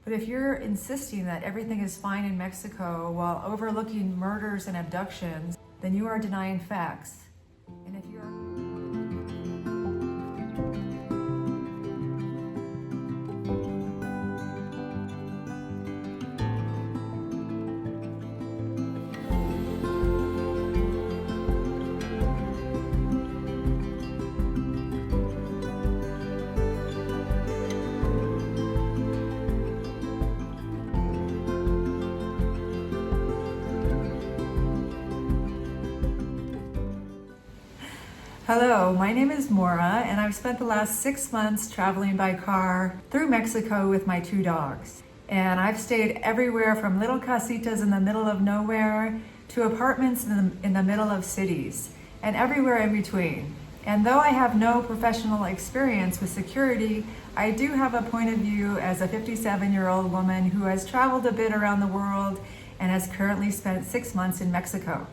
But if you're insisting that everything is fine in Mexico while overlooking murders and abductions, then you are denying facts. And if you're Hello, my name is Mora, and I've spent the last 6 months traveling by car through Mexico with my 2 dogs. And I've stayed everywhere from little casitas in the middle of nowhere to apartments in the middle of cities, and everywhere in between. And though I have no professional experience with security, I do have a point of view as a 57-year-old woman who has traveled a bit around the world and has currently spent 6 months in Mexico.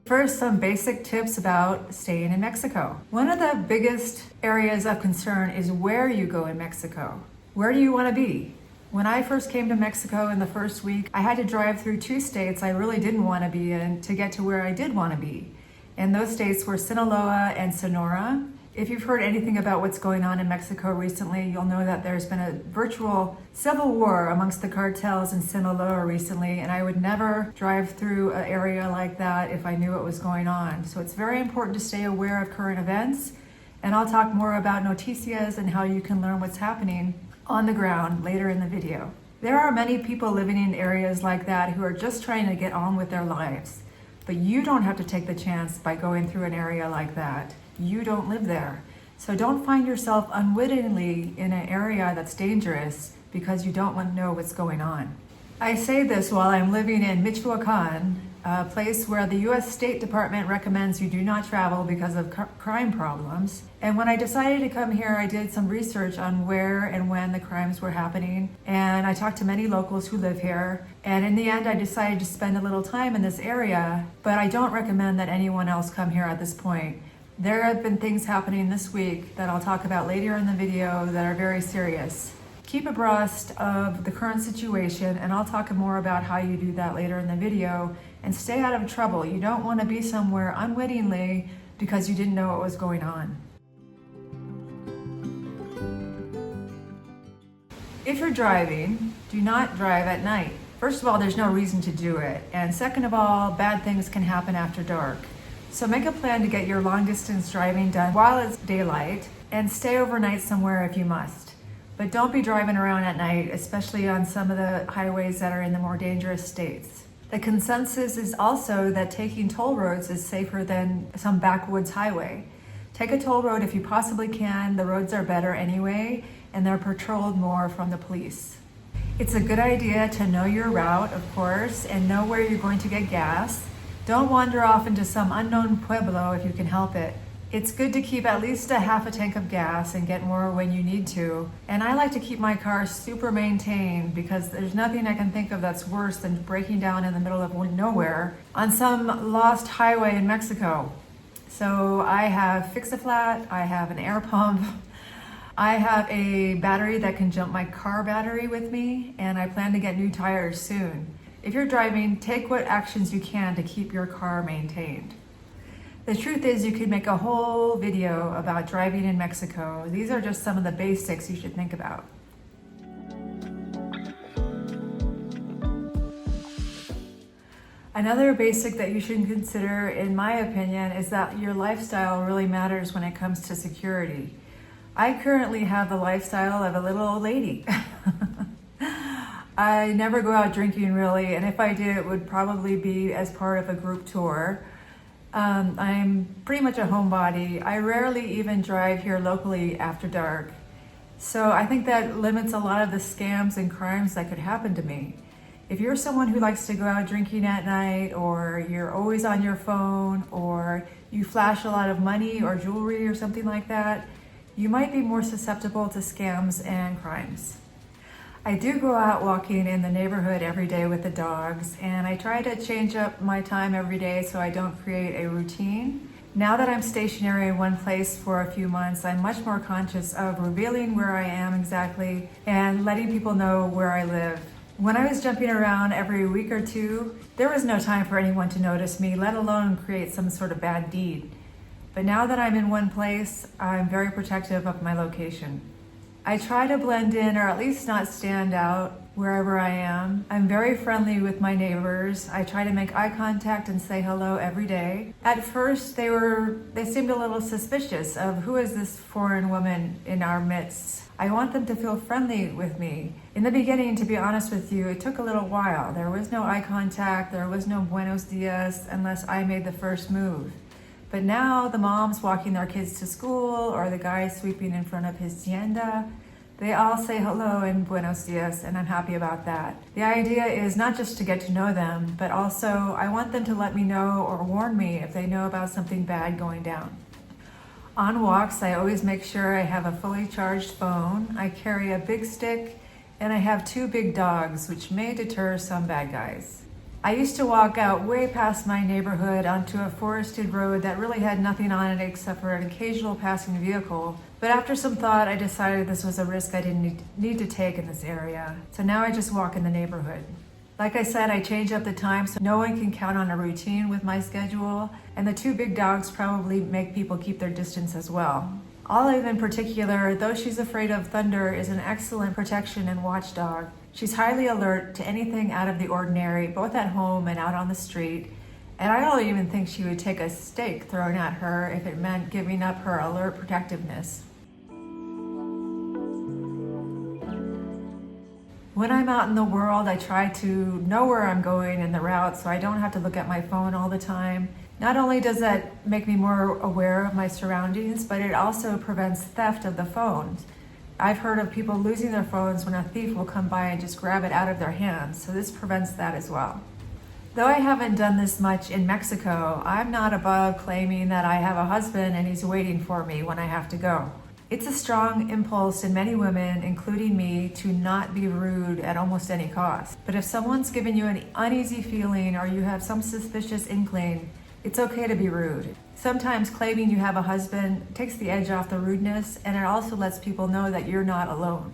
First, some basic tips about staying in Mexico. One of the biggest areas of concern is where you go in Mexico. Where do you want to be? When I first came to Mexico in the first week, I had to drive through 2 states I really didn't want to be in to get to where I did want to be. And those states were Sinaloa and Sonora. If you've heard anything about what's going on in Mexico recently, you'll know that there's been a virtual civil war amongst the cartels in Sinaloa recently, and I would never drive through an area like that if I knew what was going on. So it's very important to stay aware of current events, and I'll talk more about 𝗍𝗂𝐻 and how you can learn what's happening on the ground later in the video. There are many people living in areas like that who are just trying to get on with their lives, but you don't have to take the chance by going through an area like that. You don't live there. So don't find yourself unwittingly in an area that's dangerous because you don't want to know what's going on. I say this while I'm living in Michoacan, a place where the US State Department recommends you do not travel because of crime problems. And when I decided to come here, I did some research on where and when the crimes were happening. And I talked to many locals who live here. And in the end, I decided to spend a little time in this area, but I don't recommend that anyone else come here at this point. There have been things happening this week that I'll talk about later in the video that are very serious. Keep abreast of the current situation, and I'll talk more about how you do that later in the video, and stay out of trouble. You don't want to be somewhere unwittingly because you didn't know what was going on. If you're driving, do not drive at night. First of all, there's no reason to do it. And second of all, bad things can happen after dark. So make a plan to get your long distance driving done while it's daylight, and stay overnight somewhere if you must. But don't be driving around at night, especially on some of the highways that are in the more dangerous states. The consensus is also that taking toll roads is safer than some backwoods highway. Take a toll road if you possibly can. The roads are better anyway, and they're patrolled more from the police. It's a good idea to know your route, of course, and know where you're going to get gas. Don't wander off into some unknown pueblo if you can help it. It's good to keep at least a half a tank of gas and get more when you need to. And I like to keep my car super maintained because there's nothing I can think of that's worse than breaking down in the middle of nowhere on some lost highway in Mexico. So I have 𝗶𝗶, I have an air pump, I have a battery that can jump my car battery with me, and I plan to get new tires soon. If you're driving, take what actions you can to keep your car maintained. The truth is, you could make a whole video about driving in Mexico. These are just some of the basics you should think about. Another basic that you should consider, in my opinion, is that your lifestyle really matters when it comes to security. I currently have the lifestyle of a little old lady. I never go out drinking really, and if I did, it would probably be as part of a group tour. I'm pretty much a homebody. I rarely even drive here locally after dark. So I think that limits a lot of the scams and crimes that could happen to me. If you're someone who likes to go out drinking at night, or you're always on your phone, or you flash a lot of money or jewelry or something like that, you might be more susceptible to scams and crimes. I do go out walking in the neighborhood every day with the dogs, and I try to change up my time every day so I don't create a routine. Now that I'm stationary in one place for a few months, I'm much more conscious of revealing where I am exactly and letting people know where I live. When I was jumping around every week or two, there was no time for anyone to notice me, let alone create some sort of bad deed. But now that I'm in one place, I'm very protective of my location. I try to blend in, or at least not stand out wherever I am. I'm very friendly with my neighbors. I try to make eye contact and say hello every day. At first, they seemed a little suspicious of who is this foreign woman in our midst. I want them to feel friendly with me. In the beginning, to be honest with you, it took a little while. There was no eye contact, there was no buenos dias unless I made the first move. But now the moms walking their kids to school or the guy sweeping in front of his tienda, they all say hello and buenos dias, and I'm happy about that. The idea is not just to get to know them, but also I want them to let me know or warn me if they know about something bad going down. On walks, I always make sure I have a fully charged phone, I carry a big stick, and I have 2 big dogs, which may deter some bad guys. I used to walk out way past my neighborhood onto a forested road that really had nothing on it except for an occasional passing vehicle. But after some thought, I decided this was a risk I didn't need to take in this area. So now I just walk in the neighborhood. Like I said, I change up the time so no one can count on a routine with my schedule. And the 2 big dogs probably make people keep their distance as well. Olive in particular, though she's afraid of thunder, is an excellent protection and watchdog. She's highly alert to anything out of the ordinary, both at home and out on the street. And I don't even think she would take a steak thrown at her if it meant giving up her alert protectiveness. When I'm out in the world, I try to know where I'm going and the route so I don't have to look at my phone all the time. Not only does that make me more aware of my surroundings, but it also prevents theft of the phones. I've heard of people losing their phones when a thief will come by and just grab it out of their hands, so this prevents that as well. Though I haven't done this much in Mexico, I'm not above claiming that I have a husband and he's waiting for me when I have to go. It's a strong impulse in many women, including me, to not be rude at almost any cost. But if someone's given you an uneasy feeling or you have some suspicious inkling, it's okay to be rude. Sometimes claiming you have a husband takes the edge off the rudeness, and it also lets people know that you're not alone.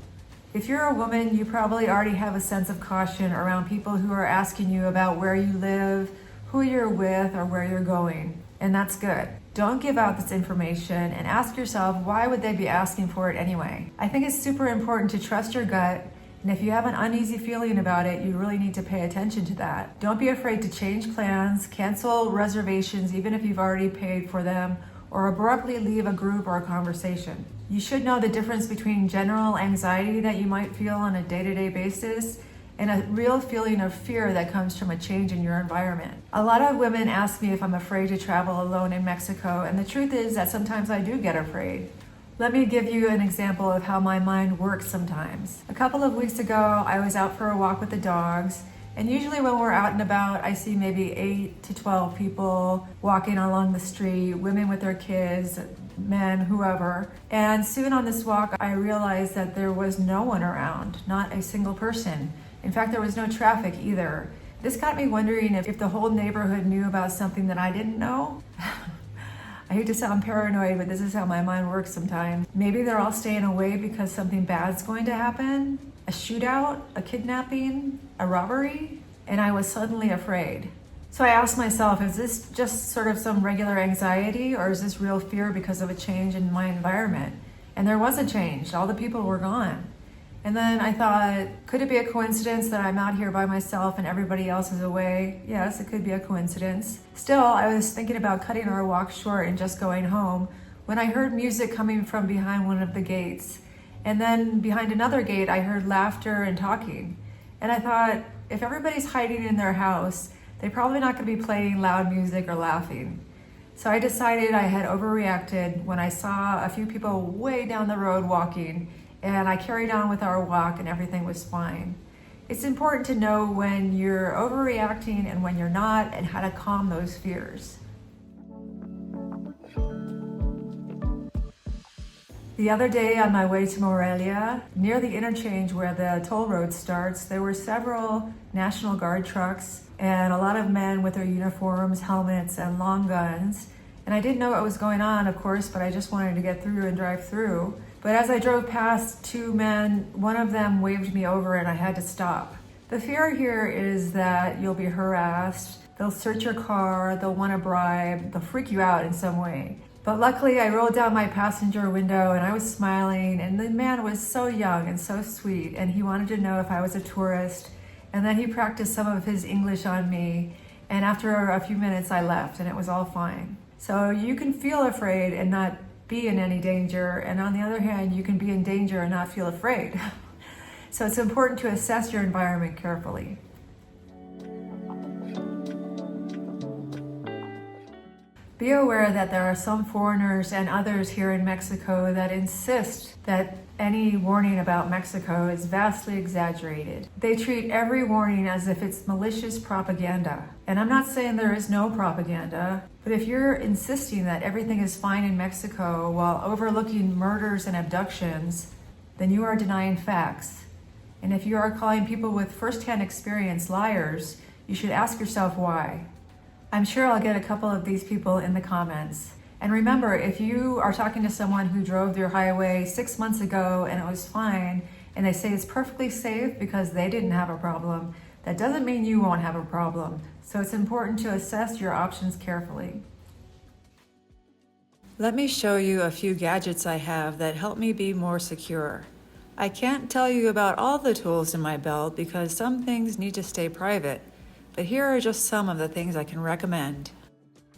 If you're a woman, you probably already have a sense of caution around people who are asking you about where you live, who you're with, or where you're going. And that's good. Don't give out this information and ask yourself, why would they be asking for it anyway? I think it's super important to trust your gut. And if you have an uneasy feeling about it, you really need to pay attention to that. Don't be afraid to change plans, cancel reservations even if you've already paid for them, or abruptly leave a group or a conversation. You should know the difference between general anxiety that you might feel on a day-to-day basis and a real feeling of fear that comes from a change in your environment. A lot of women ask me if I'm afraid to travel alone in Mexico, and the truth is that sometimes I do get afraid. Let me give you an example of how my mind works sometimes. A couple of weeks ago, I was out for a walk with the dogs, and usually when we're out and about, I see maybe 8 to 12 people walking along the street, women with their kids, men, whoever. And soon on this walk, I realized that there was no one around, not a single person. In fact, there was no traffic either. This got me wondering if the whole neighborhood knew about something that I didn't know. I hate to sound paranoid, but this is how my mind works sometimes. Maybe they're all staying away because something bad's going to happen. A shootout, a kidnapping, a robbery, and I was suddenly afraid. So I asked myself, is this just sort of some regular anxiety, or is this real fear because of a change in my environment? And there was a change. All the people were gone. And then I thought, could it be a coincidence that I'm out here by myself and everybody else is away? Yes, it could be a coincidence. Still, I was thinking about cutting our walk short and just going home when I heard music coming from behind one of the gates. And then behind another gate, I heard laughter and talking. And I thought, if everybody's hiding in their house, they're probably not going to be playing loud music or laughing. So I decided I had overreacted when I saw a few people way down the road walking, and I carried on with our walk and everything was fine. It's important to know when you're overreacting and when you're not, and how to calm those fears. The other day on my way to Morelia, near the interchange where the toll road starts, there were several National Guard trucks and a lot of men with their uniforms, helmets, and long guns. And I didn't know what was going on, of course, but I just wanted to get through and drive through. But as I drove past two men, one of them waved me over and I had to stop. The fear here is that you'll be harassed, they'll search your car, they'll want a bribe, they'll freak you out in some way. But luckily I rolled down my passenger window and I was smiling, and the man was so young and so sweet, and he wanted to know if I was a tourist, and then he practiced some of his English on me, and after a few minutes I left and it was all fine. So you can feel afraid and not be in any danger, and on the other hand, you can be in danger and not feel afraid. So it's important to assess your environment carefully. Be aware that there are some foreigners and others here in Mexico that insist that any warning about Mexico is vastly exaggerated. They treat every warning as if it's malicious propaganda. And I'm not saying there is no propaganda, but if you're insisting that everything is fine in Mexico while overlooking murders and abductions, then you are denying facts. And if you are calling people with first-hand experience liars, you should ask yourself why. I'm sure I'll get a couple of these people in the comments. And remember, if you are talking to someone who drove your highway 6 months ago and it was fine, and they say it's perfectly safe because they didn't have a problem, that doesn't mean you won't have a problem. So it's important to assess your options carefully. Let me show you a few gadgets I have that help me be more secure. I can't tell you about all the tools in my belt because some things need to stay private, but here are just some of the things I can recommend.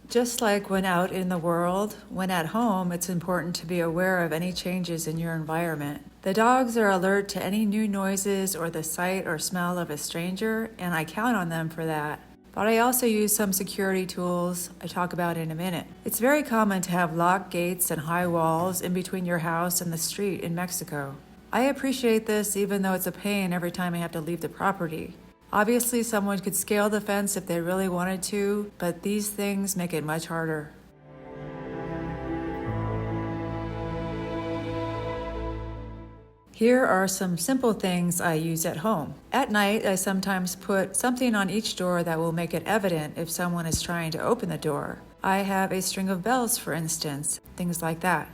Just like when out in the world, when at home, it's important to be aware of any changes in your environment. The dogs are alert to any new noises or the sight or smell of a stranger, and I count on them for that. But I also use some security tools I talk about in a minute. It's very common to have locked gates and high walls in between your house and the street in Mexico. I appreciate this even though it's a pain every time I have to leave the property. Obviously, someone could scale the fence if they really wanted to, but these things make it much harder. Here are some simple things I use at home. At night, I sometimes put something on each door that will make it evident if someone is trying to open the door. I have a string of bells, for instance, things like that.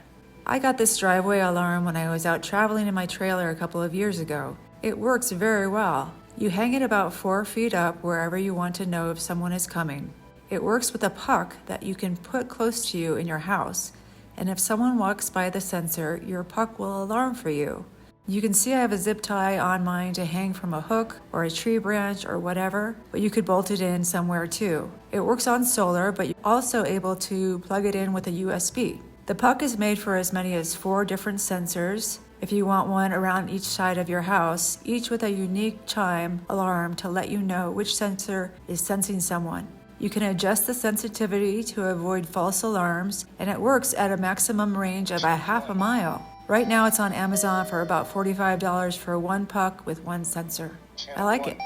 I got this driveway alarm when I was out traveling in my trailer a couple of years ago. It works very well. You hang it about 4 feet up wherever you want to know if someone is coming. It works with a puck that you can put close to you in your house, and if someone walks by the sensor, your puck will alarm for you. You can see I have a zip tie on mine to hang from a hook or a tree branch or whatever, but you could bolt it in somewhere too. It works on solar, but you're also able to plug it in with a USB. The puck is made for as many as 4 different sensors. If you want one around each side of your house, each with a unique chime alarm to let you know which sensor is sensing someone. You can adjust the sensitivity to avoid false alarms, and it works at a maximum range of a half a mile. Right now it's on Amazon for about $45 for one puck with one sensor. I like it.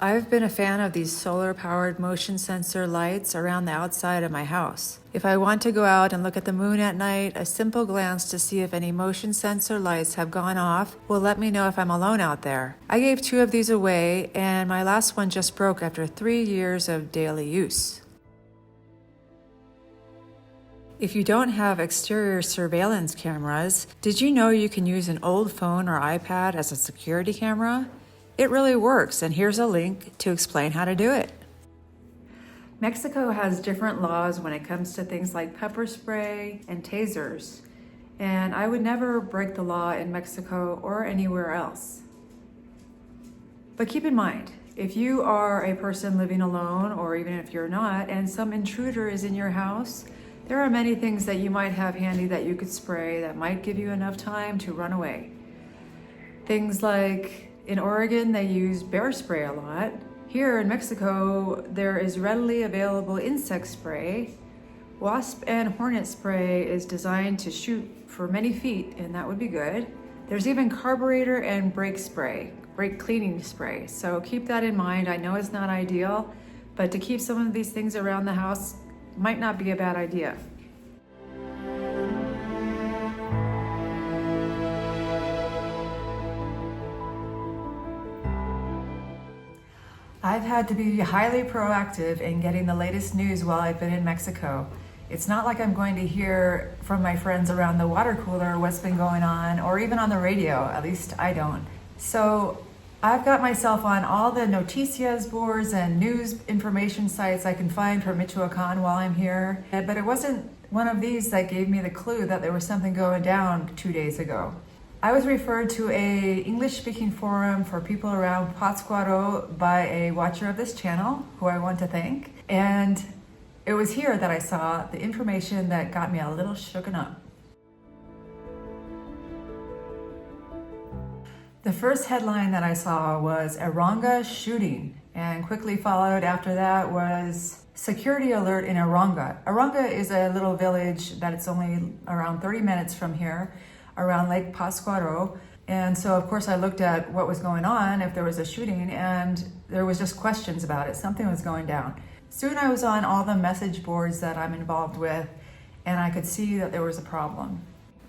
I've been a fan of these solar-powered motion sensor lights around the outside of my house. If I want to go out and look at the moon at night, a simple glance to see if any motion sensor lights have gone off will let me know if I'm alone out there. I gave 2 of these away, and my last one just broke after 3 years of daily use. If you don't have exterior surveillance cameras, did you know you can use an old phone or iPad as a security camera? It really works, and here's a link to explain how to do it. Mexico has different laws when it comes to things like pepper spray and tasers, and I would never break the law in Mexico or anywhere else. But keep in mind, if you are a person living alone, or even if you're not, and some intruder is in your house, there are many things that you might have handy that you could spray that might give you enough time to run away. Things like, in Oregon, they use bear spray a lot. Here in Mexico, there is readily available insect spray. Wasp and hornet spray is designed to shoot for many feet, and that would be good. There's even carburetor and brake spray, brake cleaning spray. So keep that in mind. I know it's not ideal, but to keep some of these things around the house might not be a bad idea. I I've had to be highly proactive in getting the latest news while I've been in Mexico. It's not like I'm going to hear from my friends around the water cooler what's been going on, or even on the radio, at least I don't. So I've got myself on all the 𝗏𝗄𝐻𝑆 boards and news information sites I can find for Michoacan while I'm here. But it wasn't one of these that gave me the clue that there was something going down 2 days ago. I was referred to a English-speaking forum for people around 𝗏𝗄𝗺𝗄𝗏 by a watcher of this channel, who I want to thank. And it was here that I saw the information that got me a little shooken up. The first headline that I saw was 𝗖𝗚𝗚 shooting, and quickly followed after that was security alert in 𝗖𝗚𝗚. 𝗖𝗚𝗚 is a little village that it's only around 30 minutes from here, around Lake 𝗏𝗏𝗺𝗄𝗏. And so of course I looked at what was going on, if there was a shooting, and there was just questions about it. Something was going down. Soon I was on all the message boards that I'm involved with, and I could see that there was a problem.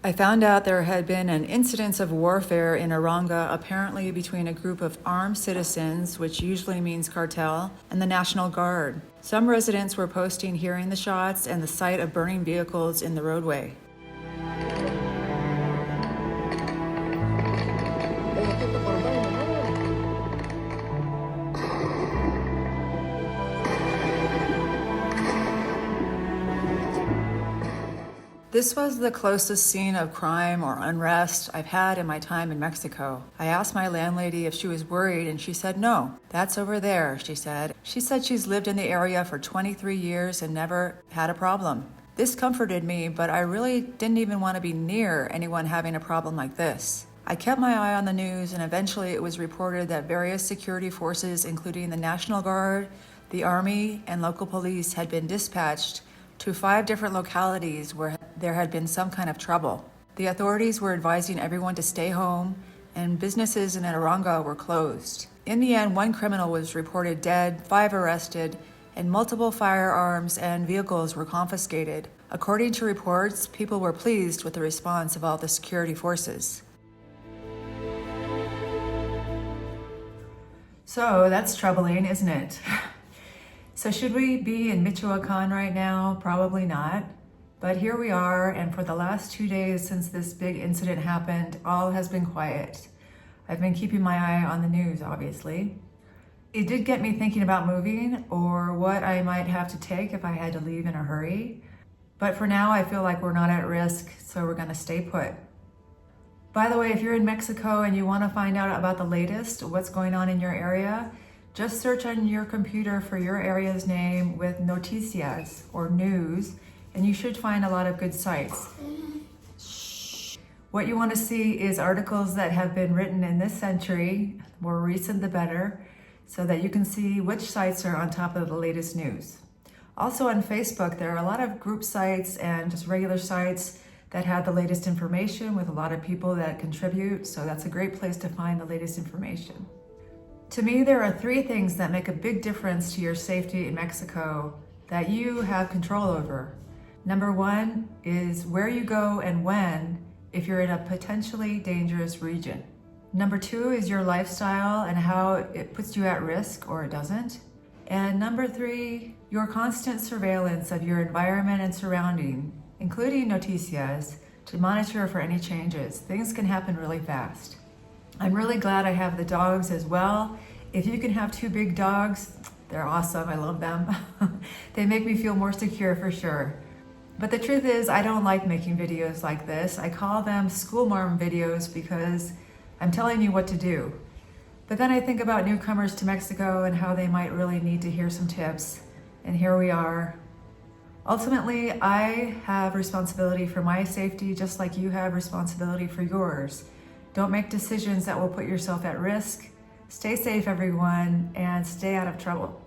I found out there had been an incident of warfare in 𝗖𝗚𝗚, apparently between a group of armed citizens, which usually means cartel, and the National Guard. Some residents were posting hearing the shots and the sight of burning vehicles in the roadway. This was the closest scene of crime or unrest I've had in my time in Mexico. I asked my landlady if she was worried, and she said no. That's over there, she said. She said she's lived in the area for 23 years and never had a problem. This comforted me, but I really didn't even want to be near anyone having a problem like this. I kept my eye on the news, and eventually it was reported that various security forces, including the National Guard, the Army, and local police, had been dispatched to 5 different localities where there had been some kind of trouble. The authorities were advising everyone to stay home, and businesses in 𝗖𝗚𝗚 were closed. In the end, 1 criminal was reported dead, 5 arrested, and multiple firearms and vehicles were confiscated. According to reports, people were pleased with the response of all the security forces. So that's troubling, isn't it? So should we be in Michoacan right now? Probably not. But here we are, and for the last 2 days since this big incident happened, all has been quiet. I've been keeping my eye on the news, obviously. It did get me thinking about moving, or what I might have to take if I had to leave in a hurry. But for now, I feel like we're not at risk, so we're gonna stay put. By the way, if you're in Mexico and you wanna find out about the latest, what's going on in your area, just search on your computer for your area's name with 𝗏𝗏𝗏𝗏, or news, and you should find a lot of good sites. What you want to see is articles that have been written in this century, the more recent the better, so that you can see which sites are on top of the latest news. Also on Facebook, there are a lot of group sites and just regular sites that have the latest information with a lot of people that contribute, so that's a great place to find the latest information. To me, there are 3 things that make a big difference to your safety in Mexico that you have control over. Number 1 is where you go and when if you're in a potentially dangerous region. Number 2 is your lifestyle and how it puts you at risk or it doesn't. And number 3, your constant surveillance of your environment and surrounding, including 𝗏𝗏𝗏𝗏, to monitor for any changes. Things can happen really fast. I'm really glad I have the dogs as well. If you can have 2 big dogs, they're awesome. I love them. They make me feel more secure for sure. But the truth is, I don't like making videos like this. I call them school marm videos because I'm telling you what to do. But then I think about newcomers to Mexico and how they might really need to hear some tips. And here we are. Ultimately, I have responsibility for my safety just like you have responsibility for yours. Don't make decisions that will put yourself at risk. Stay safe, everyone, and stay out of trouble.